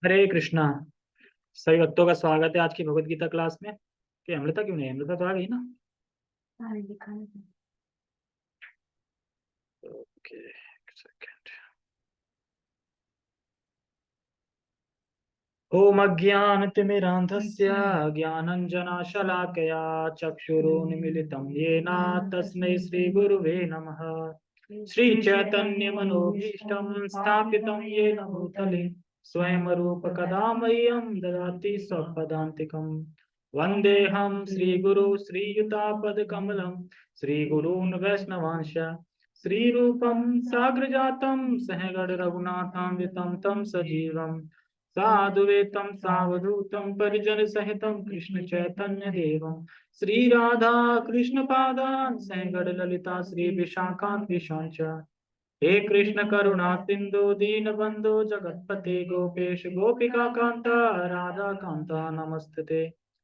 हरे कृष्णा। सभी भक्तों का स्वागत है आज की भगवत गीता क्लास में। कि अमृता क्यों नहीं? अमृता तो आ गई ना। ओके, एक सेकंड। ओम अज्ञानतिमिरान्धस्य ज्ञानञ्जनशलाकया चक्षुरुन्मीलितं येन तस्मै श्रीगुरुवे नमः। श्रीचैतन्यमनोभीष्टं स्थापितं येन भूतले स्वयं रूप कदा मह्यं ददाति स्वपदान्तिकम्। वन्देऽहं श्रीगुरु श्रीयुतापदकमलं श्रीगुरून् वैष्णवांश श्रीरूपं साग्रजातं सहगण रघुनाथान्वितं तं सजीवम् साधुवेतं सावधूतं परिजन सहितं कृष्ण चैतन्य देवं श्री राधा कृष्ण पादान सहगण ललिता श्री विशाखान्विषां च। हे कृष्ण करुणा सिंधु दीन बंधु जगतपते गोपेश गोपिका कांता राधा कांता नमस्ते।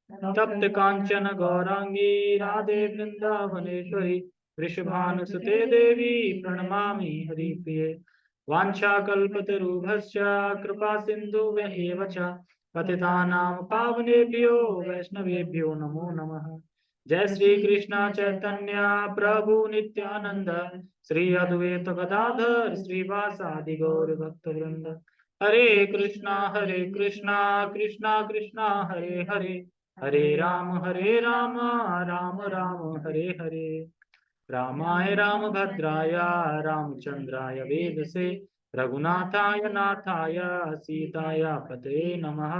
तप्त कांचन गौरांगी राधे वृंदावनेश्वरी वृषभानुसुते देवी प्रणमामि हरिप्रिये। वाञ्छाकल्पतरुभ्यश्च कृपा सिन्धुभ्य च पतितानां पावनेभ्यो वैष्णवेभ्यो नमो नमः। जय श्री कृष्ण चैतन्य प्रभु नित्यानंद श्री अद्वैत गदाधर श्रीवासादि गौर भक्तवृंद। हरे कृष्णा कृष्णा कृष्णा हरे हरे हरे राम राम राम हरे हरे। रामाय रामभद्राय रामचंद्राय वेदसे रघुनाथाय नाथाय सीताय पतये नमः।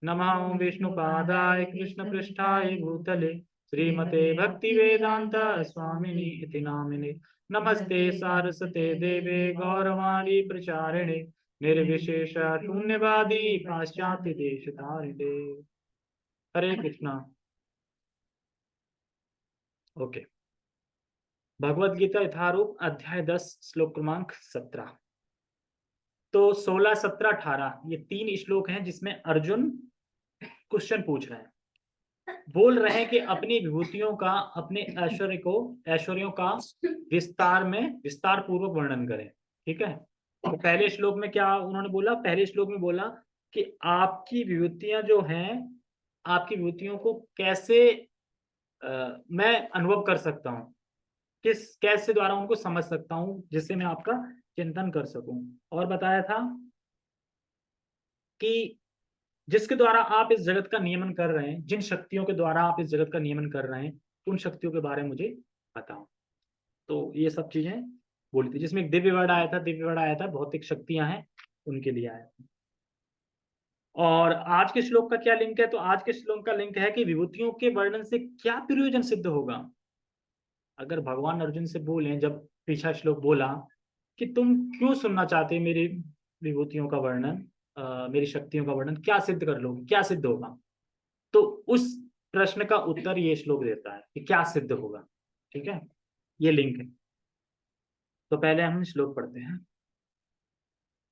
नमो विष्णुपादाय कृष्णपृष्ठाय भूतले श्रीमते भक्तिवेदांत स्वामिनि इति नामिने। नमस्ते सारस्वते देवे गौरवाणी प्रचारिणे निर्विशेष शून्यवादी पाश्चात्य देशतारिणे। हरे कृष्णा। ओके। भगवत गीता यथारूप अध्याय 10 श्लोक क्रमांक 17। तो 16, 17, 18 ये 3 श्लोक हैं जिसमें अर्जुन क्वेश्चन पूछ रहे हैं। बोल रहे हैं कि अपनी विभूतियों का, अपने ऐश्वर्यों का विस्तार पूर्वक वर्णन करें। ठीक है। तो पहले श्लोक में क्या उन्होंने बोला? पहले श्लोक में बोला कि आपकी विभूतियां जो हैं, आपकी विभूतियों को कैसे मैं अनुभव कर सकता हूँ, कैसे द्वारा उनको समझ सकता हूँ जिससे मैं आपका चिंतन कर सकूं। और बताया था कि जिसके द्वारा आप इस जगत का नियमन कर रहे हैं, जिन शक्तियों के द्वारा आप इस जगत का नियमन कर रहे हैं, उन शक्तियों के बारे में मुझे बताओ। तो ये सब चीजें बोली थी, जिसमें एक दिव्य वर्ड आया था। दिव्य वर्ड आया था भौतिक शक्तियां हैं उनके लिए आया था। और आज के श्लोक का क्या लिंक है? तो आज के श्लोक का लिंक है कि विभूतियों के वर्णन से क्या प्रयोजन सिद्ध होगा। अगर भगवान अर्जुन से बोले, जब पीछा श्लोक बोला कि तुम क्यों सुनना चाहते हैं मेरी विभूतियों का वर्णन, मेरी शक्तियों का वर्णन, क्या सिद्ध कर लोगे, क्या सिद्ध होगा? तो उस प्रश्न का उत्तर ये श्लोक देता है कि क्या सिद्ध होगा। ठीक है, ये लिंक है। तो पहले हम श्लोक पढ़ते हैं।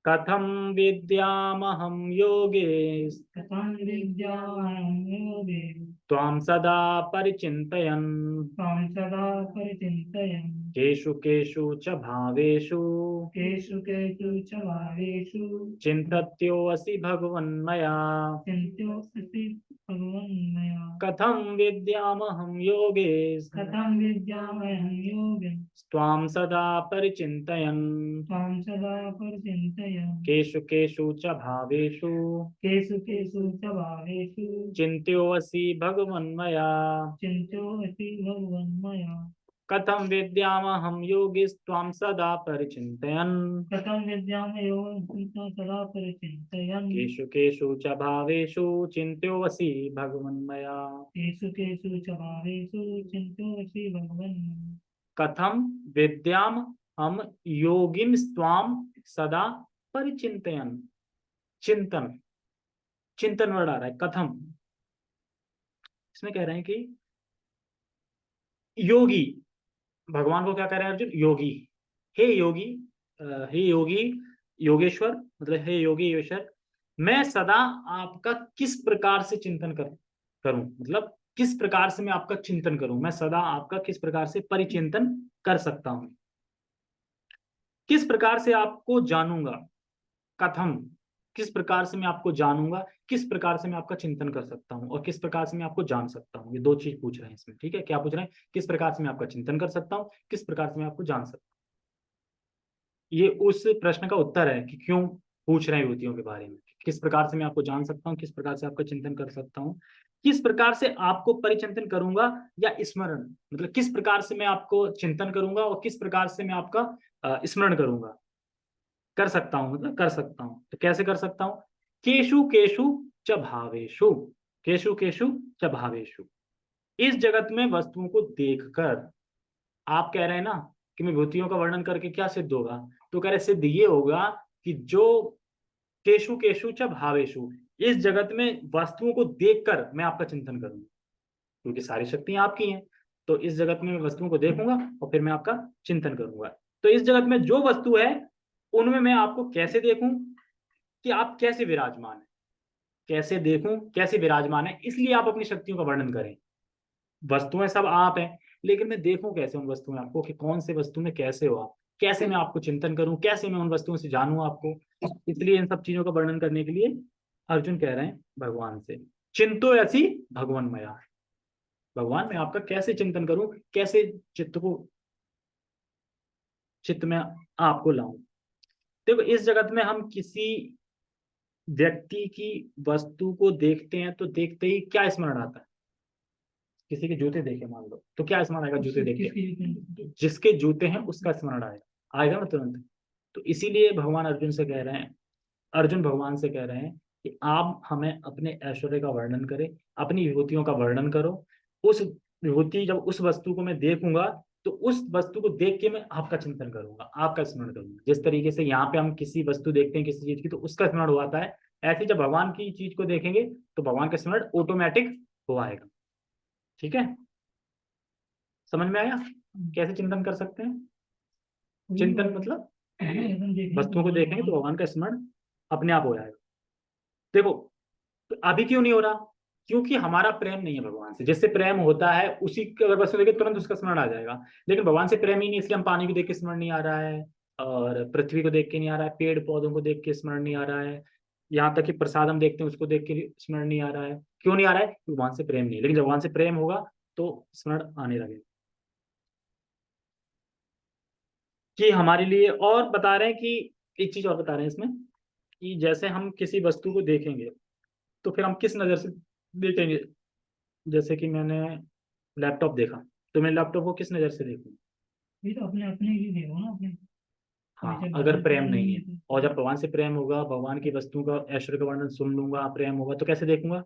कथम विद्यामहं योगे कथं विद्यामहं योगे त्वां सदा परिचिन्तयन् त्वां सदा परिचिन्तयन् केषु केषु च भावेषु केषु केषु च भावेषु चिन्तत्योऽसि भगवन्मया। चिन्त्योऽसि भगवन्मया। कथं विद्यामहं योगे कथं विद्यामहं योगे त्वां सदा परिचिन्तयन् त्वां सदा परिचिन्तयन् केषु केषु च भावेषु केषु केषु च भावेषु चिन्त्योऽसि भगवन्मया। चिन्त्योऽसि भगवन्मया। कथं विद्यामहं योगिस्त्वां सदा परिचिन्तयन् कथं विद्यामहं योगे त्वां सदा परिचिन्तयन् केषु केषु च भावेषु चिन्त्योऽसि भगवन्मया। केषु केषु च भावेषु चिन्त्योऽसि भगवन्मया। कथम विद्याम हम योगिन स्वाम सदा परिचिंतयन। चिंतन, चिंतन वर्ड आ रहा है कथम। इसमें कह रहे हैं कि योगी, भगवान को क्या कह रहे हैं अर्जुन? योगी। हे योगी, हे योगी योगेश्वर, मतलब हे योगी योगेश्वर, मैं सदा आपका किस प्रकार से चिंतन करूं, मतलब किस प्रकार से मैं आपका चिंतन करूं, मैं सदा आपका किस प्रकार से परिचिंतन कर सकता हूं, किस प्रकार से आपको जानूंगा। कथम, किस प्रकार से मैं आपको जानूंगा, किस प्रकार से मैं आपका चिंतन कर सकता हूँ, और किस प्रकार से मैं आपको जान सकता हूँ। ये दो चीज पूछ रहे हैं इसमें, ठीक है। क्या पूछ रहे हैं? किस प्रकार से मैं आपका चिंतन कर सकता हूँ, किस प्रकार से मैं आपको जान सकता हूँ। ये उस प्रश्न का उत्तर है कि क्यों पूछ रहे हैं युवतियों के बारे में। किस प्रकार से मैं आपको जान सकता हूँ, किस प्रकार से आपका चिंतन कर सकता हूँ, किस प्रकार से आपको परिचिंतन करूंगा या स्मरण, मतलब किस प्रकार से मैं आपको चिंतन करूंगा और किस प्रकार से मैं आपका स्मरण करूंगा, कर सकता हूं, मतलब कर सकता हूं। तो कैसे कर सकता हूं? केशु केशु च भावेशु, केशु केशु च भावेशु। इस जगत में वस्तुओं को देखकर, आप कह रहे हैं ना कि मैं विभूतियों का वर्णन करके क्या सिद्ध होगा, तो कह रहे सिद्ध ये होगा कि जो केशु केशु च भावेशु, इस जगत में वस्तुओं को देखकर मैं आपका चिंतन करूंगा, क्योंकि सारी शक्तियां आपकी हैं। तो इस जगत में मैं वस्तुओं को देखूंगा और फिर मैं आपका चिंतन करूंगा। तो इस जगत में जो वस्तु है उनमें मैं आपको कैसे देखूं कि आप कैसे विराजमान है, कैसे देखूं कैसे विराजमान है, इसलिए आप अपनी शक्तियों का वर्णन करें। वस्तुएं सब आप हैं, लेकिन मैं देखूं कैसे उन वस्तुएं आपको, कि कौन से वस्तु में कैसे हो आप, कैसे मैं आपको चिंतन करूं, कैसे मैं उन वस्तुओं से जानूं आपको। इसलिए इन सब चीजों का वर्णन करने के लिए अर्जुन कह रहे हैं भगवान से, चिंतो ऐसी भगवान मया, भगवान मैं आपका कैसे चिंतन करूं, कैसे चित्त में आपको लाऊं। देखो इस जगत में हम किसी व्यक्ति की वस्तु को देखते हैं तो देखते ही क्या स्मरण आता है? किसी के जूते देखे मान लो तो क्या स्मरण आएगा? जूते देख के जिसके जूते हैं उसका स्मरण आएगा, आएगा ना तुरंत। तो इसीलिए भगवान अर्जुन से कह रहे हैं, अर्जुन भगवान से कह रहे हैं कि आप हमें अपने ऐश्वर्य का वर्णन करें, अपनी विभूतियों का वर्णन करो। उस विभूति, जब उस वस्तु को मैं देखूंगा तो उस वस्तु को देख के मैं आपका चिंतन करूंगा, आपका स्मरण करूंगा। जिस तरीके से यहाँ पे हम किसी वस्तु देखते हैं किसी चीज की तो उसका स्मरण हो आता है, ऐसे जब भगवान की चीज को देखेंगे तो भगवान का स्मरण ऑटोमेटिक हो आएगा। ठीक है, समझ में आया कैसे चिंतन कर सकते हैं? चिंतन मतलब वस्तुओं को देखेंगे तो भगवान का स्मरण अपने आप हो जाएगा। देखो तो अभी क्यों नहीं हो रहा? क्योंकि हमारा प्रेम नहीं है भगवान से। जिससे प्रेम होता है उसी की अगर वस्तु देखे तुरंत उसका स्मरण आ जाएगा, लेकिन भगवान से प्रेम ही नहीं, इसलिए हम पानी को देख के स्मरण नहीं आ रहा है, और पृथ्वी को देख के नहीं आ रहा है, पेड़ पौधों को देख के स्मरण नहीं आ रहा है, यहाँ तक कि प्रसाद हम देखते हैं उसको देख के स्मरण नहीं आ रहा है। क्यों नहीं आ रहा है? क्योंकि भगवान से प्रेम नहीं है। लेकिन जब भगवान से प्रेम होगा तो स्मरण आने लगेगा। कि हमारे लिए, और बता रहे हैं कि एक चीज और बता रहे हैं इसमें, कि जैसे हम किसी वस्तु को देखेंगे तो फिर हम किस नजर से देखेंगे। जैसे कि मैंने लैपटॉप देखा तो मैं लैपटॉप को किस नजर से देखूं? ये तो अपने अपने ही देखो ना अपने। हाँ, जैसे अगर भगवान प्रेम प्रेम नहीं नहीं है, है तो और जब भगवान से प्रेम होगा, भगवान की वस्तुओं का ऐश्वर्य का वर्णन सुन लूंगा, प्रेम होगा, तो कैसे देखूंगा?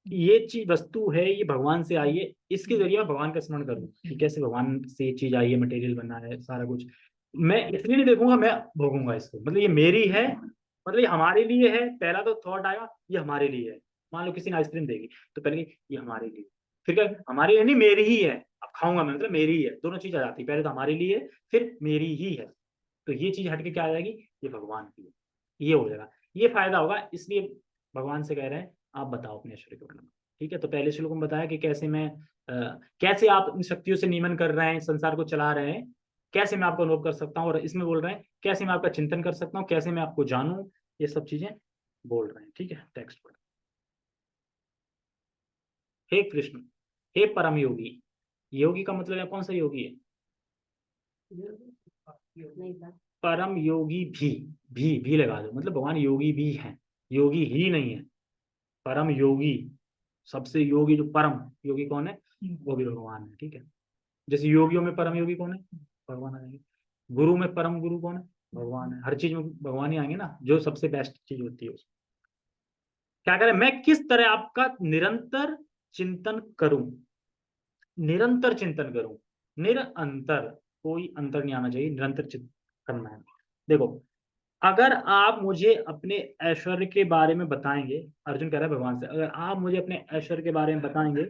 ये चीज वस्तु है, ये भगवान से आई है, इसके जरिए मैं भगवान का स्मरण करूंगा कि कैसे भगवान से ये चीज आई है, मटेरियल बना है सारा कुछ। मैं इसलिए नहीं देखूंगा, मैं भोगूंगा इसको, मतलब ये मेरी है, मतलब ये हमारे लिए है। पहला तो थॉट आएगा ये हमारे लिए है। मान लो किसी ने आइसक्रीम देगी तो पहले ये हमारे लिए, फिर क्या हमारे लिए नहीं मेरी ही है, अब खाऊंगा मैं, मतलब मेरी ही है। दोनों चीज आ जाती है, पहले तो हमारे लिए है फिर मेरी ही है। तो ये चीज हटके क्या आ जाएगी? ये भगवान की है, ये हो जाएगा, ये फायदा होगा। इसलिए भगवान से कह रहे हैं आप बताओ अपने ऐश्वर्य के बारे में। ठीक है, तो पहले श्लोक में बताया कि कैसे मैं कैसे आप इन शक्तियों से नियमन कर रहे हैं, संसार को चला रहे हैं, कैसे मैं आपको अनुभव कर सकता हूँ, और इसमें बोल रहे हैं कैसे मैं आपका चिंतन कर सकता हूँ, कैसे मैं आपको जानूं, ये सब चीजें बोल रहे हैं। ठीक है, टेक्स्ट पढ़। हे कृष्ण, हे परम योगी। योगी का मतलब है कौन सा योगी है? परम योगी भी लगा दो, मतलब भगवान योगी भी हैं, योगी ही नहीं है, परम योगी। सबसे योगी जो परम योगी कौन है? वो भी भगवान है। ठीक है, जैसे योगियों में परम योगी कौन है? भगवान आएंगे। गुरु में परम गुरु कौन है? भगवान है। हर चीज में भगवान ही आएंगे ना, जो सबसे बेस्ट चीज होती है उसमें। क्या करें? मैं किस तरह आपका निरंतर चिंतन करूं, निरंतर चिंतन करूं, निरंतर, कोई अंतर नहीं आना चाहिए, निरंतर चिंतन करना है। देखो अगर आप मुझे अपने ऐश्वर्य के बारे में बताएंगे, अर्जुन कह रहा है भगवान से, अगर आप मुझे अपने ऐश्वर्य के बारे में बताएंगे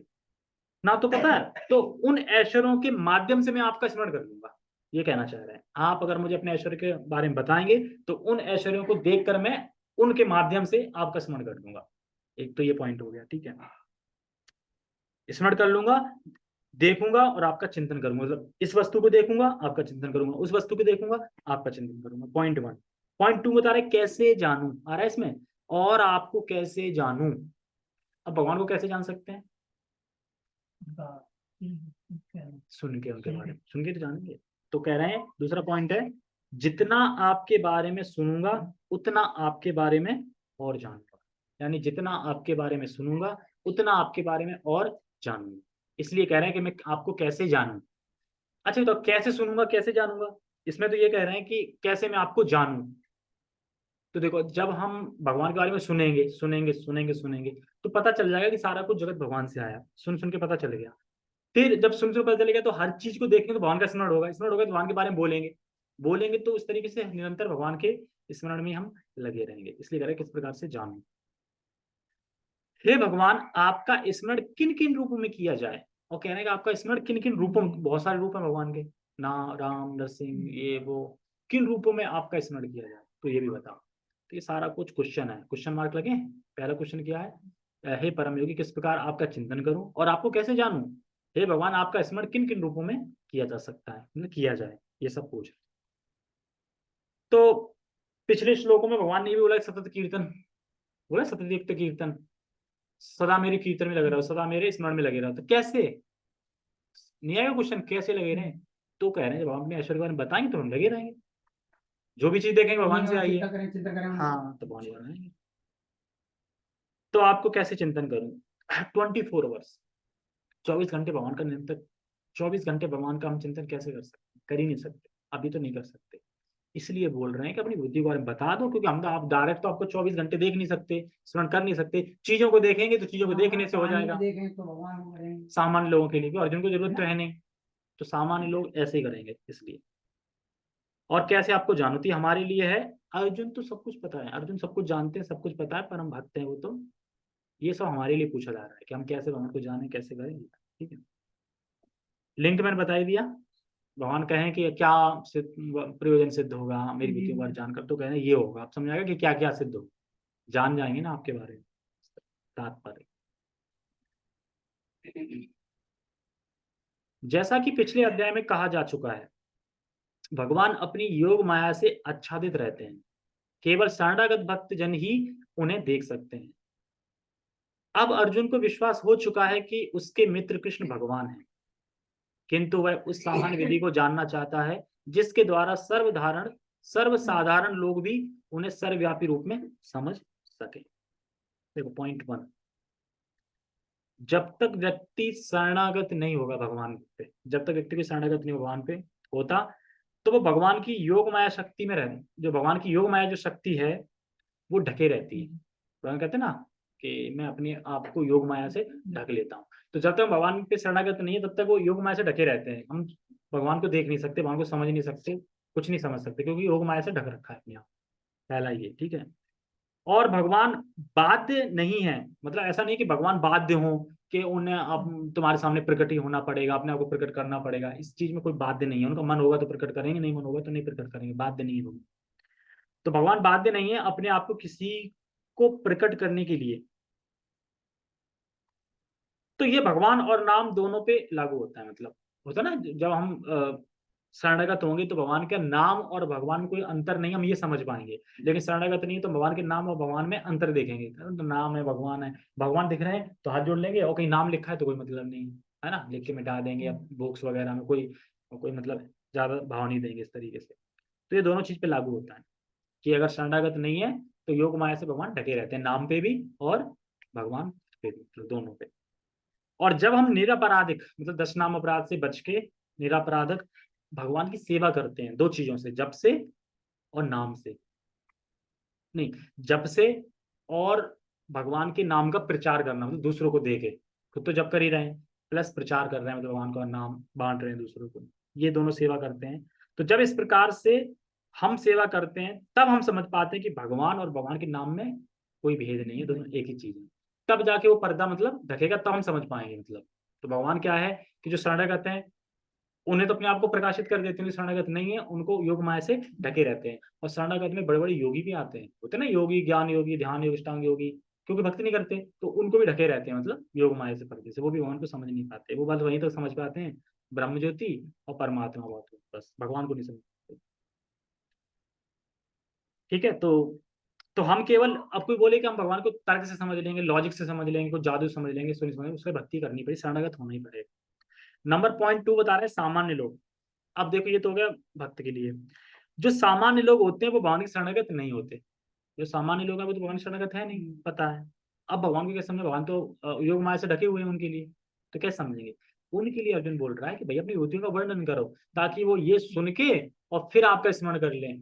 ना, तो पता है तो उन ऐश्वर्यों के माध्यम से मैं आपका स्मरण कर लूंगा। ये कहना चाह रहे हैं, आप अगर मुझे अपने ऐश्वर्य के बारे में बताएंगे तो उन ऐश्वर्यों को देखकर मैं उनके माध्यम से आपका स्मरण कर लूंगा। एक तो ये पॉइंट हो गया। ठीक है, स्मरण कर लूंगा, देखूंगा और आपका चिंतन करूंगा, मतलब इस वस्तु को देखूंगा आपका चिंतन करूंगा, उस वस्तु को देखूंगा आपका चिंतन करूंगा। Point one. पॉइंट टू बता रहे कैसे जानूं, आ रहा है इसमें, और आपको कैसे जानूं। अब भगवान को कैसे जान सकते हैं? सुन के उनके बारे में, सुन के तो जानेंगे। तो कह रहे हैं दूसरा पॉइंट है, जितना आपके बारे में सुनूंगा उतना आपके बारे में और जानूंगा। यानी जितना आपके बारे में सुनूंगा उतना आपके बारे में और जानूंगा। इसलिए कह रहे हैं कि मैं आपको कैसे जानूं। अच्छा तो कैसे सुनूंगा कैसे जानूंगा, इसमें तो ये कह रहे हैं कि कैसे मैं आपको जानूं। तो देखो जब हम भगवान के बारे में सुनेंगे सुनेंगे सुनेंगे सुनेंगे तो पता चल जाएगा कि सारा कुछ जगत भगवान से आया, सुन सुन के पता चल गया। फिर जब सुन सुन पता चलेगा तो हर चीज को देखेंगे तो भगवान का स्मरण होगा, स्मरण होगा तो भगवान के बारे में बोलेंगे, बोलेंगे तो इस तरीके से निरंतर भगवान के स्मरण में हम लगे रहेंगे। इसलिए कह रहे हैं किस प्रकार से जानूं। हे भगवान आपका स्मरण किन किन रूपों में किया जाए। और कहने का आपका स्मरण किन किन रूपों में, बहुत सारे रूप है भगवान के, ना राम नरसिंह ये वो, किन रूपों में आपका स्मरण किया जाए तो ये भी बताओ। तो ये सारा कुछ क्वेश्चन है, क्वेश्चन मार्क लगे। पहला क्वेश्चन क्या है, हे परम योगी किस प्रकार आपका चिंतन करूं और आपको कैसे जानूं। हे भगवान आपका स्मरण किन किन रूपों में किया जा सकता है, मतलब किया जाए, ये सब पूछ। तो पिछले श्लोकों में भगवान ने भी बोला सतत कीर्तन, बोला सतत युक्त कीर्तन, सदा मेरे कीर्तन में लगे रहो, सदा मेरे स्मरण में लगे रहो। तो कैसे, न्याय का क्वेश्चन कैसे लगे रहे। तो कह रहे हैं जब हम अपने ऐश्वर्य के बारे में बताएंगे तो हम लगे रहेंगे, जो भी चीज देखेंगे भगवान से आई है। चिंता करें हाँ तो भगवान बनाएंगे। तो आपको कैसे चिंतन करूं, 24 आवर्स, 24 घंटे भगवान का निरंतर, 24 घंटे भगवान का हम चिंतन कैसे कर सकते, कर ही नहीं सकते, अभी तो नहीं कर सकते। इसलिए बोल रहे हैं कि अपनी बुद्धि के बारे में बता दो, क्योंकि हम तो आप डायरेक्ट तो आपको 24 घंटे देख नहीं सकते, स्मरण कर नहीं सकते। चीजों को देखेंगे तो चीजों को देखने से हो जाएगा, देखें तो भगवान को करेंगे। सामान्य लोगों के लिए भी, अर्जुन को जरूरत तो है नहीं, तो सामान्य लोग ऐसे ही करेंगे। इसलिए और कैसे आपको जानती हमारे लिए है, अर्जुन तो सब कुछ पता है, अर्जुन सब कुछ जानते हैं, सब कुछ पता है, परम भक्त है वो तो। ये सब हमारे लिए पूछा जा रहा है कि हम कैसे भगवान को जाने, कैसे करें। ठीक है, लिंक मैंने बता ही दिया। भगवान कहें कि क्या प्रयोजन सिद्ध होगा मेरी बुद्धि के बारे जानकर, तो कहें ये होगा, आप समझ आएगा कि क्या क्या सिद्ध होगा, जान जाएंगे ना आपके बारे में। तात्पर्य जैसा कि पिछले अध्याय में कहा जा चुका है, भगवान अपनी योग माया से आच्छादित रहते हैं, केवल शरणागत भक्त जन ही उन्हें देख सकते हैं। अब अर्जुन को विश्वास हो चुका है कि उसके मित्र कृष्ण भगवान हैं, किंतु वह उस सामान्य विधि को जानना चाहता है जिसके द्वारा सर्वसाधारण लोग भी उन्हें सर्वव्यापी रूप में समझ सके। देखो पॉइंट 1, जब तक व्यक्ति शरणागत नहीं होगा भगवान पे, जब तक व्यक्ति को शरणागत नहीं भगवान पे होता, तो वो भगवान की योग माया शक्ति में रहती, जो भगवान की योग माया जो शक्ति है वो ढके रहती है। भगवान कहते हैं ना कि मैं अपने आप को योग माया से ढक लेता हूँ। तो जब तक भगवान पे शरणागत नहीं है तब तक वो योग माया से ढके रहते हैं। हम भगवान को देख नहीं सकते, भगवान को समझ नहीं सकते, कुछ नहीं समझ सकते, क्योंकि योग माया से ढक रखा है अपने आप। पहला ये, ठीक है। और भगवान बाध्य नहीं है, मतलब ऐसा नहीं कि भगवान बाध्य हो कि उन्हें अब तुम्हारे सामने प्रकट ही होना पड़ेगा, अपने आप को प्रकट करना पड़ेगा। इस चीज में कोई बाध्य नहीं है, उनका मन होगा तो प्रकट करेंगे, नहीं मन होगा तो नहीं प्रकट करेंगे, बाध्य नहीं है। तो भगवान बाध्य नहीं है अपने आप को किसी को प्रकट करने के लिए। तो ये भगवान और नाम दोनों पे लागू होता है, मतलब होता है ना जब हम शरणागत होंगे तो भगवान के नाम और भगवान में कोई अंतर नहीं, हम ये समझ पाएंगे। लेकिन शरणागत नहीं तो भगवान के नाम और भगवान में अंतर देखेंगे, तो नाम है भगवान है, भगवान दिख रहे हैं तो हाथ जोड़ लेंगे, और कहीं नाम लिखा है तो कोई मतलब नहीं है ना, लिख के मिटा देंगे। अब बुक्स वगैरह में कोई कोई मतलब ज्यादा भाव नहीं देंगे इस तरीके से। तो ये दोनों चीज पे लागू होता है कि अगर शरणागत नहीं है तो योग माया से भगवान ढके रहते हैं, नाम पे भी और भगवान पे भी, तो दोनों पे। और जब हम निरपराधिक मतलब 10 नाम अपराध से बच के निरपराधक भगवान की सेवा करते हैं, दो चीजों से, जप से और नाम से, नहीं जप से और भगवान के नाम का प्रचार करना, मतलब दूसरों को देके, खुद तो जप कर ही रहे हैं प्लस प्रचार कर रहे हैं, मतलब भगवान का नाम बांट रहे हैं दूसरों को, ये दोनों सेवा करते हैं। तो जब इस प्रकार से हम सेवा करते हैं तब हम समझ पाते हैं कि भगवान और भगवान के नाम में कोई भेद नहीं है, दोनों एक ही चीज है। तब जाके वो पर्दा मतलब ढकेगा, तब हम समझ पाएंगे मतलब। तो भगवान क्या है कि जो शरणागत हैं उन्हें तो अपने आप को प्रकाशित कर देते हैं, शरणागत नहीं है उनको योग माया से ढके रहते हैं। और शरणागत में बड़े बड़े योगी भी आते हैं, होते हैं ना योगी, ज्ञान योगी, ध्यान योगी, अष्टांग योगी, क्योंकि भक्ति नहीं करते तो उनको भी ढके रहते हैं, मतलब योग माया से पर्दे से, वो भी भगवान को समझ नहीं पाते, वो बस वहीं तक समझ पाते हैं ब्रह्म ज्योति और परमात्मा बात, बस भगवान को नहीं समझ पाते। ठीक है, तो तो हम केवल, अब कोई बोले कि हम भगवान को तर्क से समझ लेंगे, लॉजिक से समझ लेंगे, कुछ जादू समझ लेंगे, सुन समझ उससे भक्ति करनी पड़ेगी, शरणागत होना ही पड़ेगा। नंबर पॉइंट 2 बता रहे हैं सामान्य लोग। अब देखो ये तो हो गया भक्त के लिए। जो सामान्य लोग होते हैं वो भगवान के शरणागत नहीं होते। जो सामान्य लोग हैं वो तो भगवान के शरणागत है नहीं, पता है। अब भगवान को कैसे समझे, भगवान तो योग माया से ढके हुए हैं उनके लिए, तो कैसे समझेंगे। उनके लिए अर्जुन बोल रहा है कि भाई अपनी युतियों का वर्णन करो, ताकि वो ये सुन के और फिर आपका स्मरण कर लें,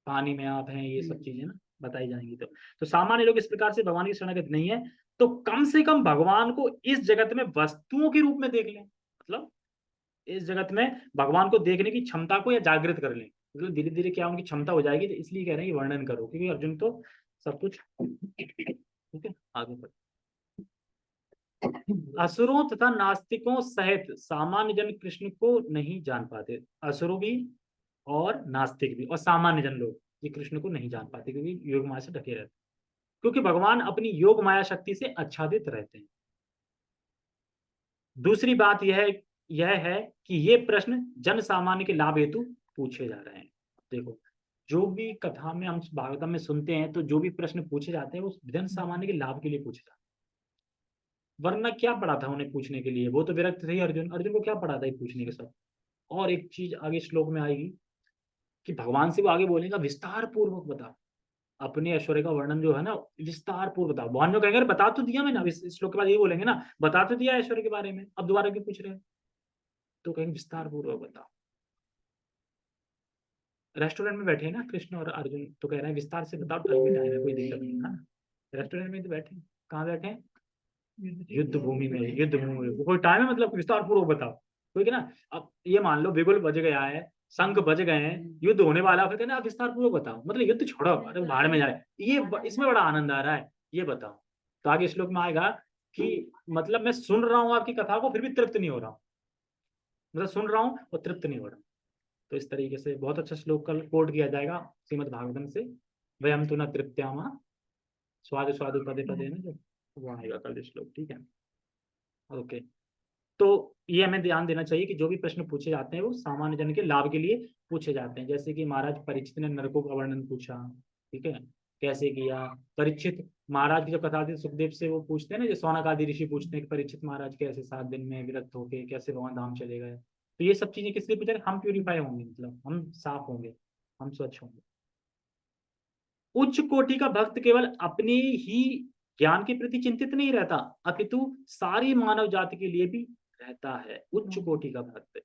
पानी में आप हैं, ये सब चीजें ना बताई जाएंगी। तो सामान्य लोग इस प्रकार से भगवान की शरणागत नहीं है, तो कम से कम भगवान को इस जगत में वस्तुओं के रूप में देख लें, मतलब इस जगत में भगवान को देखने की क्षमता को या जागृत कर लें, मतलब धीरे धीरे क्या उनकी क्षमता हो जाएगी। तो इसलिए कह रहे हैं कि वर्णन करो, क्योंकि अर्जुन तो सब कुछ, ठीक है आगे बढ़। असुरों तथा नास्तिकों सहित सामान्य जन कृष्ण को नहीं जान पाते। असुरों भी और नास्तिक भी और सामान्य जन लोग ये कृष्ण को नहीं जान पाते, क्योंकि योग माया से ढके रहते, क्योंकि भगवान अपनी योग माया शक्ति से आच्छादित रहते हैं। दूसरी बात यह है कि ये प्रश्न जन सामान्य के लाभ हेतु पूछे जा रहे हैं। देखो, जो भी कथा में हम भागवतम में सुनते हैं, तो जो भी प्रश्न पूछे जाते हैं वो जन सामान्य के लाभ के लिए पूछे जाते हैं। वरना क्या पड़ा था उन्हें पूछने के लिए, वो तो विरक्त थे ही। अर्जुन अर्जुन को क्या पड़ा था ये पूछने के सब। और एक चीज आगे श्लोक में आएगी कि भगवान से वो आगे बोलेगा विस्तार पूर्वक बता, अपने ऐश्वर्य का वर्णन जो है ना विस्तार पूर्वक बता। भगवान जो कहेंगे अरे बता तो दिया मैंने, अब इस श्लोक के बाद यही बोलेंगे ना, बता तो दिया ऐश्वर्य के बारे में, अब दोबारा क्यों पूछ रहे हैं। तो कहेंगे विस्तार पूर्वक बता। रेस्टोरेंट में बैठे हैं ना कृष्ण और अर्जुन, तो कह रहे हैं विस्तार से बताओ, टाइम में टाइम है, कोई दिक्कत नहीं है ना। रेस्टोरेंट में तो बैठे हैं, कहाँ बैठे हैं, युद्ध भूमि में, युद्ध भूमि में कोई टाइम है, मतलब विस्तार पूर्वक बताओ। कोई ना, अब ये मान लो बिगुल बज गया है, शंख बज गए हैं, युद्ध होने वाला है, फिर कहना आप विस्तार पूर्वक बताओ, मतलब युद्ध छोड़ो, अरे भाड़ में जाए, ये इसमें बड़ा आनंद आ रहा है, ये बताओ। तो आगे श्लोक में आएगा कि मतलब मैं सुन रहा हूँ आपकी कथा को, फिर भी तृप्त नहीं हो रहा हूँ, मतलब सुन रहा हूँ और तृप्त नहीं हो रहा हूँ। तो इस तरीके से बहुत अच्छा श्लोक कल कोट किया जाएगा श्रीमद् भागवतम से, वयम तु न तृप्त्यामा स्वाद स्वाद पदे पदे ना, जो वो आएगा कल श्लोक, ठीक है। ओके, तो ये हमें ध्यान देना चाहिए कि जो भी प्रश्न पूछे जाते हैं वो सामान्य जन के लाभ के लिए पूछे जाते हैं। जैसे कि महाराज परीक्षित ने नरकों का वर्णन पूछा, ठीक है, कैसे किया परीक्षित महाराज की जो कथा थी सुखदेव से, वो पूछते हैं ना, जो सौनक आदि ऋषि पूछते हैं कि परीक्षित महाराज कैसे 7 दिन में विरक्त होके कैसे भगवान धाम चले गए। तो ये सब चीजें किस लिए पूछ रहे हैं, हम प्यूरिफाई होंगे, मतलब हम साफ होंगे, हम स्वच्छ होंगे। उच्च कोटि का भक्त केवल अपने ही ज्ञान के प्रति चिंतित नहीं रहता, अपितु सारी मानव जाति के लिए भी रहता है। उच्च कोटि का भक्त,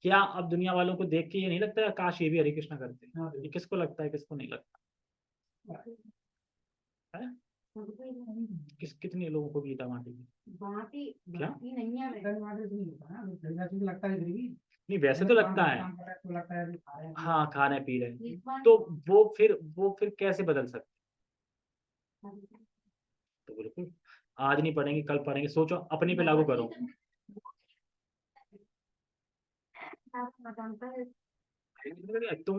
क्या अब दुनिया वालों को देख के ये नहीं लगता है काश ये भी हरे कृष्णा करते हैं, ये किसको लगता है, किसको नहीं लगता है? कितने लोगों को गीता बांटी क्या नहीं, वैसे तो लगता है, हाँ खा रहे पी रहे, तो वो फिर कैसे बदल सकते। तो बिल्कुल आज नहीं पढ़ेंगे कल पढ़ेंगे, सोचो अपने पे लागू करो।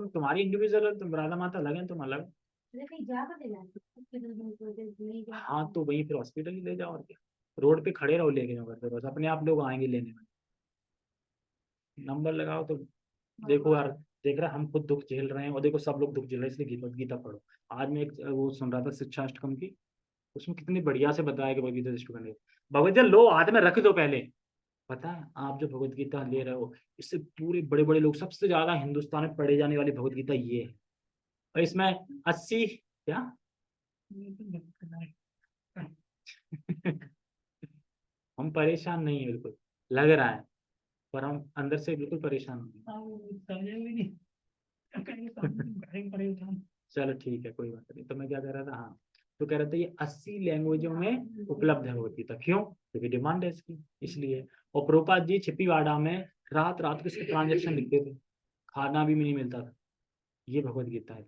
तुम्हारी इंडिविजुअल, तुम राधा माता अलग है, तुम अलग। हाँ तो वही फिर हॉस्पिटल ही ले जाओ, और क्या, रोड पे खड़े रहो लेके जाओ, बस अपने आप लोग आएंगे लेने में, नंबर लगाओ तो। देखो यार, देख रहा हम खुद दुख झेल रहे हैं, और देखो सब लोग दुख झेल रहे हैं, इसलिए गीता गीता पढ़ो। आज मैं एक वो सुन रहा था शिक्षा अष्टकम की, उसमें कितनी बढ़िया से बताया कि भगवदगीता दृष्टि करने, भगवदगीता लो हाथ में रख दो पहले। पता है आप जो भगवत गीता ले रहे हो, इससे पूरे बड़े बड़े लोग, सबसे ज्यादा हिंदुस्तान में पढ़े जाने वाली भगवत गीता ये है, और इसमें 80 क्या हम परेशान नहीं है बिल्कुल, लग रहा है, पर हम अंदर से बिल्कुल परेशान नहीं। चलो ठीक है, कोई बात नहीं। तो मैं क्या कह रहा था, हाँ, तो कह रहा था ये 80 लैंग्वेजों में उपलब्ध है भगवत गीता, क्यों, क्योंकि डिमांड है इसकी, इसलिए। और प्रभुपाद जी छिपीवाड़ा में रात रात को इसके ट्रांजेक्शन लिखते थे, खाना भी नहीं मिलता था, ये भगवत गीता है।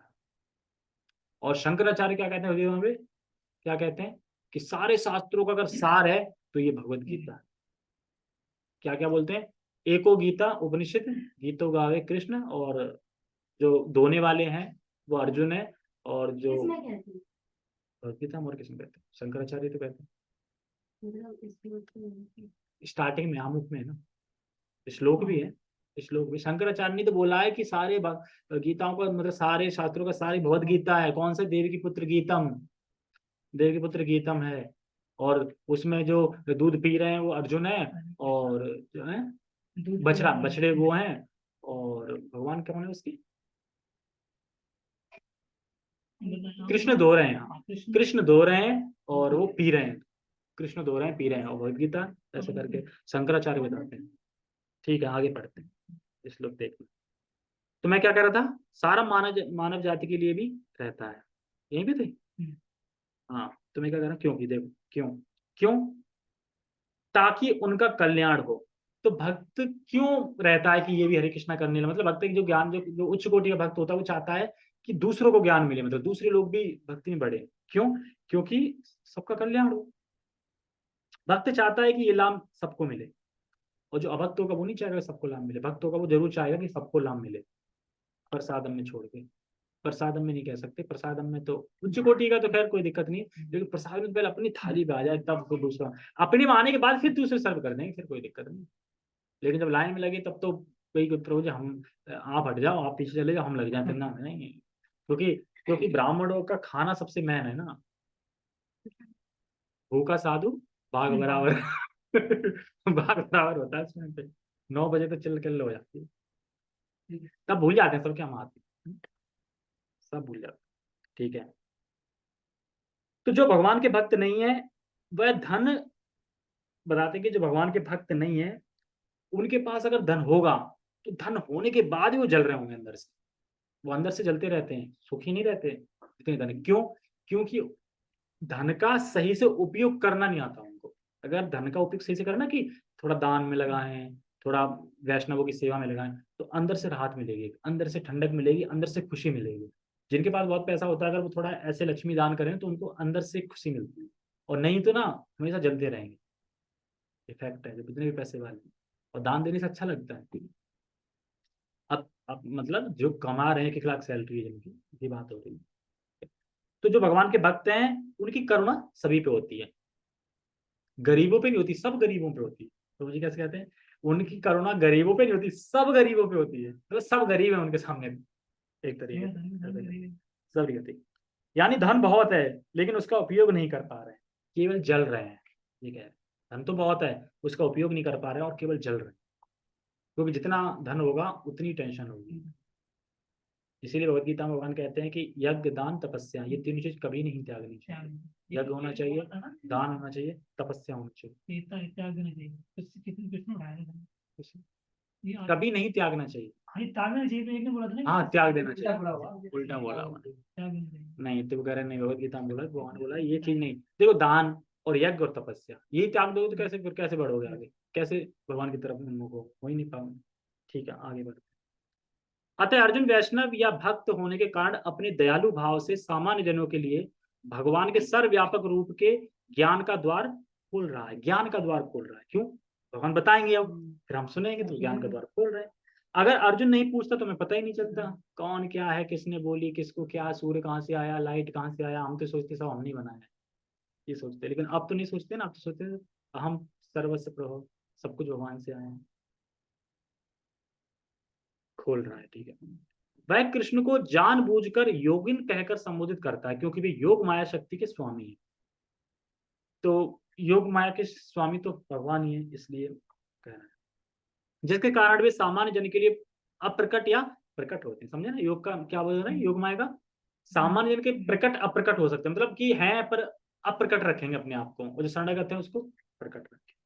और शंकराचार्य क्या कहते हैं हृदय में, क्या कहते हैं कि सारे शास्त्रों का अगर सार है तो ये भगवत गीता है। क्या क्या बोलते हैं, एको गीता उपनिषद, गीतो गावे कृष्ण, और जो दोने वाले हैं वो अर्जुन है, और जो भगवत गीता और किसमें कहते हैं, शंकराचार्य तो कहते हैं स्टार्टिंग में आमुख में है ना, श्लोक भी है, श्लोक भी शंकराचार्य ने तो बोला है कि सारे गीताओं का मतलब सारे शास्त्रों का सारी भगवत गीता है। कौन सा? देवी की पुत्र गीतम, देवी की पुत्र गीतम है। और उसमें जो दूध पी रहे हैं वो अर्जुन है, और जो है बछड़ा बछड़े वो हैं, और भगवान क्या माने उसकी, कृष्ण धो रहे हैं, कृष्ण धो रहे हैं और वो पी रहे हैं, कृष्ण धो रहे हैं पी रहे हैं, और भगवत गीता ऐसे करके शंकराचार्य बताते हैं। ठीक है, आगे पढ़ते हैं, इस लोग देखना। तो मैं क्या कह रहा था, सारा मानव मानव जाति के लिए भी रहता है, यहीं पे थे। हाँ, तो मैं क्या कह रहा हूँ, क्योंकि देखो क्यों, क्यों, ताकि उनका कल्याण हो। तो भक्त क्यों रहता है कि ये भी हरे कृष्णा करने लगे, मतलब भक्त की जो ज्ञान, जो उच्च कोटि का भक्त होता है वो चाहता है कि दूसरों को ज्ञान मिले, मतलब दूसरे लोग भी भक्ति में बढ़े। क्यों? क्योंकि सबका कल्याण हो। भक्त चाहता है कि ये लाभ सबको मिले, और जो अभक्त होगा वो नहीं चाहेगा सबको लाभ मिले, भक्त होगा वो जरूर चाहेगा कि सबको लाभ मिले, प्रसादम में छोड़ के। प्रसादम में नहीं कह सकते, प्रसादम में तो उच्च कोटि का तो खैर कोई दिक्कत नहीं, लेकिन प्रसाद में पहले अपनी थाली पे आ जाए तब तो दूसरा, अपने में आने के बाद फिर दूसरे सर्व कर देंगे, फिर कोई दिक्कत नहीं। लेकिन जब लाइन में लगे तब तो कोई प्रभु जी हम, आप हट जाओ, आप पीछे चले जाओ, हम लग जाते ना, नहीं, क्योंकि क्योंकि ब्राह्मणों का खाना सबसे मेन है ना। भूखा साधु बाघ बराबर बाघ बराबर होता है उसमें पे। 9 बजे तो चिल किल हो जाती है, तब भूल जाते हैं सब क्या मारते हैं, सब भूल जाते हैं। ठीक है, तो जो भगवान के भक्त नहीं है वह धन, बताते हैं कि जो भगवान के भक्त नहीं है उनके पास अगर धन होगा तो धन होने के बाद ही वो जल रहे होंगे अंदर से, वो अंदर से जलते रहते हैं, सुखी नहीं रहते इतने धन। क्यों? क्योंकि धन का सही से उपयोग करना नहीं आता उनको। अगर धन का उपयोग सही से करना कि थोड़ा दान में लगाएं, थोड़ा वैष्णवों की सेवा में लगाएं, तो अंदर से राहत मिलेगी, अंदर से ठंडक मिलेगी, अंदर से खुशी मिलेगी। जिनके पास बहुत पैसा होता है अगर वो थोड़ा ऐसे लक्ष्मी दान करें तो उनको अंदर से खुशी मिलती है, और नहीं तो ना हमेशा जलते रहेंगे। इफेक्ट है, जो जितने भी पैसे वाले हैं। और दान देने से अच्छा लगता है। अब मतलब जो कमा रहे हैं, 1 लाख सैलरी है जिनकी, ये बात हो रही है। तो जो भगवान के भक्त हैं उनकी करुणा सभी पे होती है, गरीबों पे नहीं होती, सब गरीबों पे होती है। तो मुझे कैसे कहते हैं, उनकी करुणा गरीबों पे नहीं होती, सब गरीबों पे होती है, मतलब सब गरीब है उनके सामने, एक तरीके से सब गरीब। यानी धन बहुत है लेकिन उसका उपयोग नहीं कर पा रहे हैं, केवल जल रहे हैं, ये कह रहे हैं। धन तो बहुत है, उसका उपयोग नहीं कर पा रहे हैं और केवल जल रहे हैं, क्योंकि जितना धन होगा उतनी टेंशन होगी। इसीलिए भगवत गीता में भगवान कहते हैं कि यज्ञ दान तपस्या, ये तीनों चीज कभी नहीं त्यागनी चाहिए। यज्ञ होना चाहिए, दान होना चाहिए, तपस्या होनी चाहिए, कभी नहीं त्यागना चाहिए। हाँ, त्याग देना चाहिए, उल्टा बोला हुआ नहीं, तो कह रहे नहीं, भगवत गीता में बोला, भगवान बोला ये चीज नहीं। देखो दान और यज्ञ और तपस्या ये त्याग दोगे तो कैसे, फिर कैसे बढ़ोगे आगे, कैसे भगवान की तरफ उन्मुख हो ही नहीं पाओगे। ठीक है, आगे बढ़ो। अतः अर्जुन वैष्णव या भक्त होने के कारण अपने दयालु भाव से सामान्य जनों के लिए भगवान के सर्वव्यापक रूप के ज्ञान का द्वार खोल रहा है, ज्ञान का द्वार खोल रहा है। क्यों? भगवान बताएंगे, अब फिर हम सुनेंगे, तो ज्ञान का द्वार खोल रहे हैं। अगर अर्जुन नहीं पूछता तो हमें पता ही नहीं चलता कौन क्या है, किसने बोली, किसको क्या, सूर्य कहाँ से आया, लाइट कहाँ से आया। हम तो सोचते सब हमने बनाया है, ये सोचते, लेकिन अब तो नहीं सोचते ना, अब तो सोचते हम सर्वस्व प्रभु, सब कुछ भगवान से आया है, खोल रहा है। ठीक है, वह कृष्ण को जानबूझकर योगिन कहकर संबोधित करता है क्योंकि वे योग माया शक्ति के स्वामी हैं। तो योग माया के स्वामी तो भगवान ही है, इसलिए कह रहा है, जिसके कारण वे सामान्य जन के लिए अप्रकट या प्रकट होते हैं। समझे ना, योग का क्या बोल रहे हैं, योग माया का सामान्य जन के प्रकट अप्रकट हो सकते हैं, मतलब कि हैं पर अप्रकट रखेंगे अपने आप को, और जो शरणागत है उसको प्रकट रखेंगे।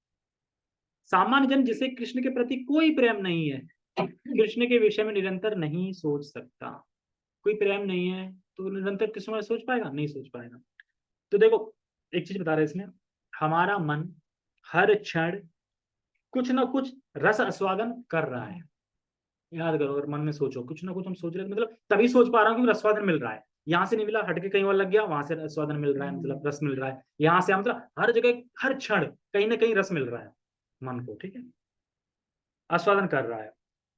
सामान्य जन जिसे कृष्ण के प्रति कोई प्रेम नहीं है, कृष्ण के विषय में निरंतर नहीं सोच सकता। कोई प्रेम नहीं है तो निरंतर कृष्ण में सोच पाएगा, नहीं सोच पाएगा। तो देखो एक चीज बता रहे इसमें, हमारा मन हर क्षण कुछ ना कुछ रस आस्वादन कर रहा है। याद करो, अगर मन में सोचो, कुछ ना कुछ हम सोच रहे हैं, मतलब तभी सोच पा रहा हूँ क्योंकि रसवादन मिल रहा है। यहाँ से नहीं मिला, हटके कहीं और लग गया, वहां से रसवादन मिल रहा है, मतलब रस मिल रहा है। यहाँ से मतलब हर जगह हर क्षण कहीं ना कहीं रस मिल रहा है मन को, ठीक है, आस्वादन कर रहा है।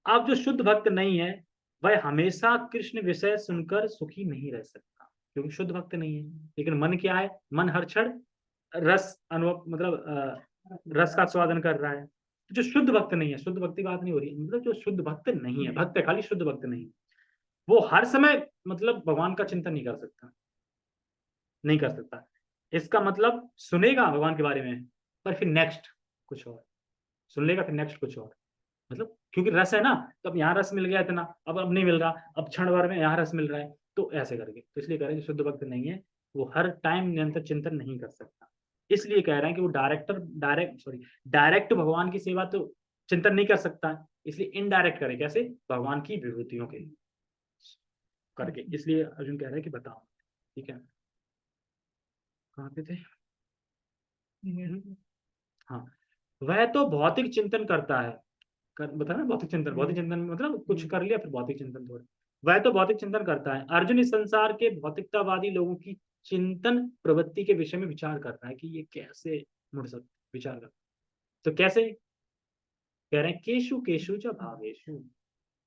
अब जो शुद्ध भक्त नहीं है वह हमेशा कृष्ण विषय सुनकर सुखी नहीं रह सकता, क्योंकि शुद्ध भक्त नहीं है। लेकिन मन क्या है, मन हर क्षण रस अनुभव, मतलब रस का स्वादन कर रहा है। जो शुद्ध भक्त नहीं है, शुद्ध भक्ति की बात नहीं हो रही, मतलब जो शुद्ध भक्त नहीं है, भक्त है खाली, शुद्ध भक्त नहीं है, वो हर समय मतलब भगवान का चिंतन नहीं कर सकता, नहीं कर सकता। इसका मतलब सुनेगा भगवान के बारे में, पर फिर नेक्स्ट कुछ और सुन लेगा, फिर नेक्स्ट कुछ और, मतलब क्योंकि रस है ना, तो अब यहाँ रस मिल गया इतना, अब नहीं मिल रहा, अब क्षण भर में यहाँ रस मिल रहा है, तो ऐसे करके, तो इसलिए कह रहे हैं जो शुद्ध भक्त नहीं है वो हर टाइम निरंतर चिंतन नहीं कर सकता। इसलिए कह रहे हैं कि वो डायरेक्ट भगवान की सेवा तो चिंतन नहीं कर सकता है, इसलिए इनडायरेक्ट करे, कैसे, भगवान की विभूतियों के करके। इसलिए अर्जुन कह रहे हैं कि बताओ, ठीक है, कहाँ पे थे? हाँ, वह तो भौतिक चिंतन करता है, बता ना, भौतिक चिंतन मतलब कुछ कर लिया फिर भौतिक चिंतन थोड़ा, वह तो भौतिक चिंतन करता है। अर्जुन इस संसार के भौतिकतावादी लोगों की चिंतन प्रवृत्ति के विषय में विचार कर रहा है कि ये कैसे मुड़ सकते, विचार कर, तो कैसे, कह रहे हैं केशु केशु च भावेशु,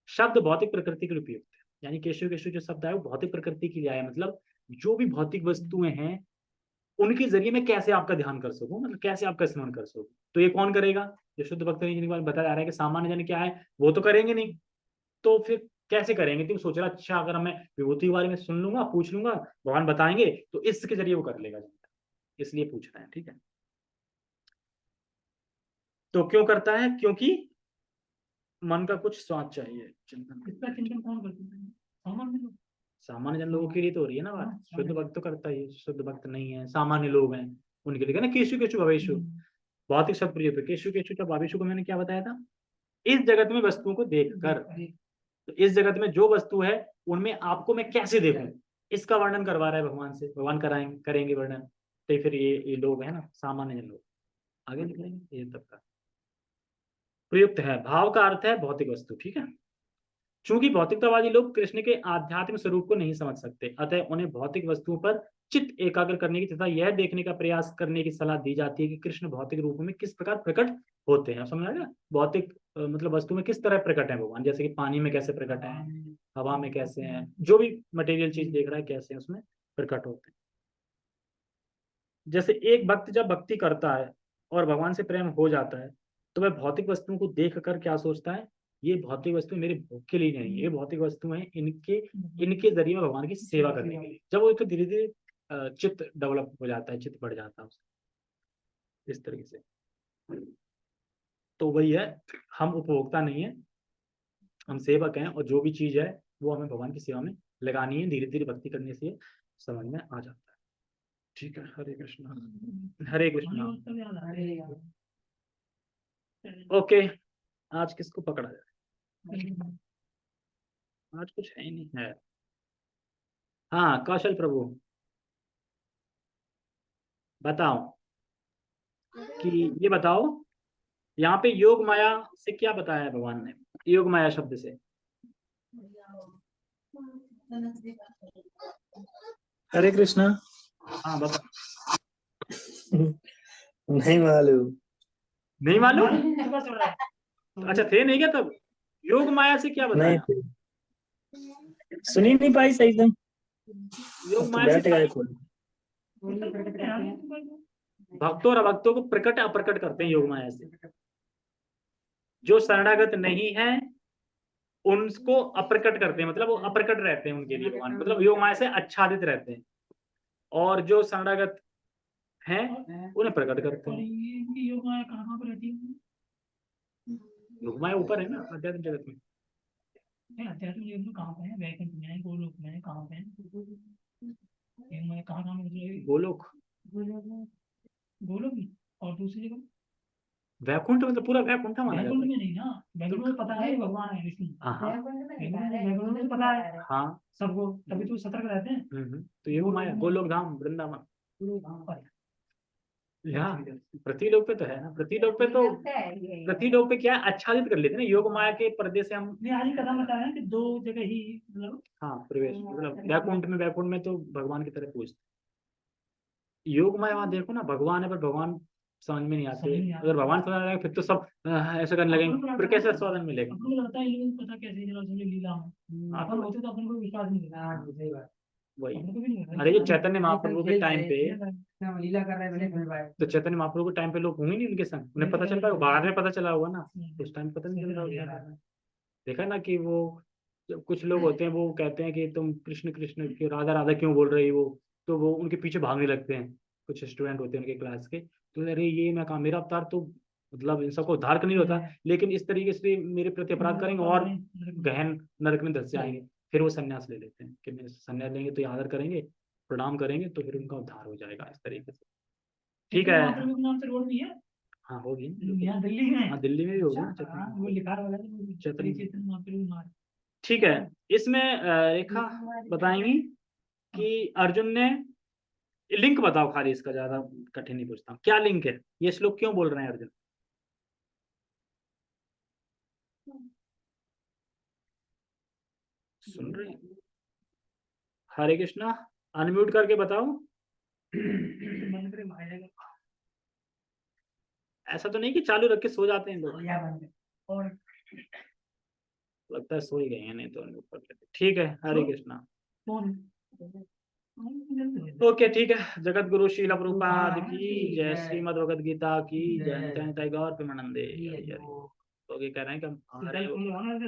शब्द भौतिक प्रकृति के लिए उपयुक्त है, यानी केशु केशु जो शब्द आया वो भौतिक प्रकृति के लिए आया, मतलब जो भी भौतिक वस्तुएं हैं उनके जरिए मैं कैसे आपका ध्यान कर सकूं, मतलब कैसे आपका स्मरण कर सकूं, तो ये कौन करेगा, जो शुद्ध भक्त है, जिनके बारे में बताया जा रहा है कि सामान्य जन क्या है, वो तो करेंगे नहीं, तो फिर कैसे करेंगे, तो सोच रहा अच्छा अगर मैं विभूति के बारे में सुन लूंगा, पूछ लूंगा, भगवान बताएंगे, तो इसके जरिए वो कर लेगा, इसलिए पूछ रहे हैं, ठीक है। तो क्यों करता है, क्योंकि मन का कुछ स्वाद चाहिए, चिंतन, इसका चिंतन कौन करते हैं? सामान्य लोग। सामान्य जन लोगों के लिए तो हो रही है ना बात, शुद्ध भक्त तो करता ही है, शुद्ध भक्त नहीं है, सामान्य लोग हैं, उनके लिए ना केशु केशु भवेशु, भौतिक शब्द प्रयोग पे केशु केशु जब भवेशु को मैंने क्या बताया था, इस जगत में वस्तुओं को देखकर, तो इस जगत में जो वस्तु है उनमें आपको मैं कैसे देखूं, इसका वर्णन करवा रहा है भगवान से, भगवान कराएंगे, करेंगे वर्णन, तो फिर ये लोग है ना सामान्य जन लोग, आगे निकलेंगे, ये तब का प्रयुक्त है, भाव का अर्थ है भौतिक वस्तु, ठीक है। चूंकि भौतिकतावादी लोग कृष्ण के आध्यात्मिक स्वरूप को नहीं समझ सकते, अतः उन्हें भौतिक वस्तुओं पर चित्त एकाग्र करने की तथा यह देखने का प्रयास करने की सलाह दी जाती है कि कृष्ण भौतिक रूप में किस प्रकार प्रकट होते हैं, समझ आया, भौतिक मतलब वस्तु में किस तरह प्रकट है भगवान, जैसे कि पानी में कैसे प्रकट है, हवा में कैसे हैं, जो भी मटेरियल चीज देख रहा है कैसे है उसमें प्रकट होते हैं। जैसे एक भक्त जब भक्ति करता है और भगवान से प्रेम हो जाता है, तो वह भौतिक वस्तुओं को देख कर क्या सोचता है, ये भौतिक वस्तु मेरे भोग के लिए नहीं है, ये भौतिक वस्तु है इनके इनके जरिए मैं भगवान की सेवा करने के लिए, जब वो तो धीरे धीरे चित्त डेवलप हो जाता है, चित्त बढ़ जाता है उससे, इस तरीके से। तो वही है, हम उपभोक्ता नहीं है, हम सेवक हैं, और जो भी चीज है वो हमें भगवान की सेवा में लगानी है, धीरे धीरे भक्ति करने से समझ में आ जाता है, ठीक है। हरे कृष्णा, हरे कृष्णा। ओके, आज किसको पकड़ा जाए, आज कुछ है ही नहीं है। हाँ कौशल प्रभु, बताओ कि ये बताओ, यहाँ पे योग माया से क्या बताया है भगवान ने, योग माया शब्द से, हरे कृष्णा। हाँ बताओ, नहीं मालूम। नहीं मालूम, अच्छा थे नहीं क्या तब, योग माया से क्या नहीं बताया, थे, सुनी नहीं पाई सही से, योग तो माया बैठ से गए खोल। भक्तों और अभक्तों को प्रकट अप्रकट करते हैं योग माया से, जो शरणागत नहीं है उनको अप्रकट करते हैं, मतलब वो अप्रकट रहते हैं उनके लिए भगवान, मतलब योग माया से आच्छादित रहते हैं, और जो शरणागत हैं उन्हें प्रकट करते हैं। योग माया कहाँ पर रहती है? योग माया ऊपर है ना अध्यात्म जगत में, अध्यात्म योग में कहाँ पे है? वैकुंठ में है, गोलोक में है, कहाँ पे है? योग माया कहाँ कहाँ मतलब गोलोक, गोलोक में, और दूसरी जगह वैकुंठ मतलब पूरा वैकुंठ माना वैकुंठ जाता में नहीं ना, वैकुंठ में पता है भगवान है विष्णु, है। हाँ वैकुंठ में तो पता है हाँ, सबको, तभी तो सतर्क रहते हैं। तो योग माया गोलोक धाम वृंदावन, पर यहाँ पृथ्वीलोक पे तो है ना, पृथ्वीलोक पे तो, पृथ्वीलोक पे क्या है, आच्छादित कर लेते हैं ना योग माया के पर्दे से हम, ने आज ही कदम बताया कि दो जगह ही मतलब हाँ प्रवेश, मतलब वैकुंठ में तो भगवान की तरह पूजते, योग माया वहां देखो ना, भगवान है पर भगवान समझ में नहीं आते, अगर भगवान समझ आ जाएगा फिर तो सब ऐसा करने लगेंगे, फिर कैसे स्वादन मिलेगा। अपन को लगता है ये लोग पता कैसे चला उसने लीला में, अपन होते तो अपन को विश्वास नहीं करता। वही। हमको भी नहीं लगा। अरे ये चैतन्य महाप्रभु के टाइम पे, लीला कर रहे हैं भाई। तो चैतन्य महाप्रभु के टाइम पे लोग होंगे नहीं उनके संग, उन्हें पता चल पाएगा, बाद में पता चला होगा ना, हम्म। उस टाइम पता नहीं चल रहा लीला होगा। कर रहे हैं। देखा ना कि वो जब कुछ लोग होते हैं वो कहते हैं कि तुम कृष्ण कृष्ण की राधा राधा क्यों बोल रही हो, तो वो उनके पीछे भागने लगते हैं, कुछ स्टूडेंट होते हैं उनके क्लास के, तो अरे ये मैं कहा मेरा अवतार तो मतलब इन सबको उद्धार करने होता, लेकिन इस तरीके से मेरे प्रति अपराध करेंगे और गहन नरक में धंस जाएंगे, फिर वो संन्यास ले लेते हैं कि मैं संन्यास लेंगे तो ये आदर करेंगे, प्रणाम करेंगे तो फिर उनका उद्धार हो जाएगा इस तरीके से। ठीक है, महाप्रभु के नाम से रोड भी है हाँ होगी, यहाँ दिल्ली में। हाँ दिल्ली में भी होगी ना अच्छा, चैतन्य हाँ, वो महाप्रभु। लिखा हुआ है वो चैतन्य। चैतन्य महाप्रभु मार्ग। ठीक है, इसमें रेखा बताएंगी कि अर्जुन ने, लिंक बताओ खाली इसका, ज्यादा कठिन नहीं पूछता हूँ, क्या लिंक है, ये श्लोक क्यों बोल रहे हैं अर्जुन? सुन रहे हैं? हरे कृष्णा, अनम्यूट करके बताओ। मन करे माया का। ऐसा तो नहीं कि चालू रख के सो जाते हैं लोग, या बंद है। और लगता है सो ही गए हैं, नहीं तो unmute कर लेते। ठीक है, हरे कृष्णा। कौन? ओके ठीक है, जगत गुरु श्रील प्रभुपाद की जय, श्रीमद् भगवद गीता की जय, नित्यानंद गौर प्रेमानंदे। ओके, कह रहे हैं कि हम आ रहे हैं। कल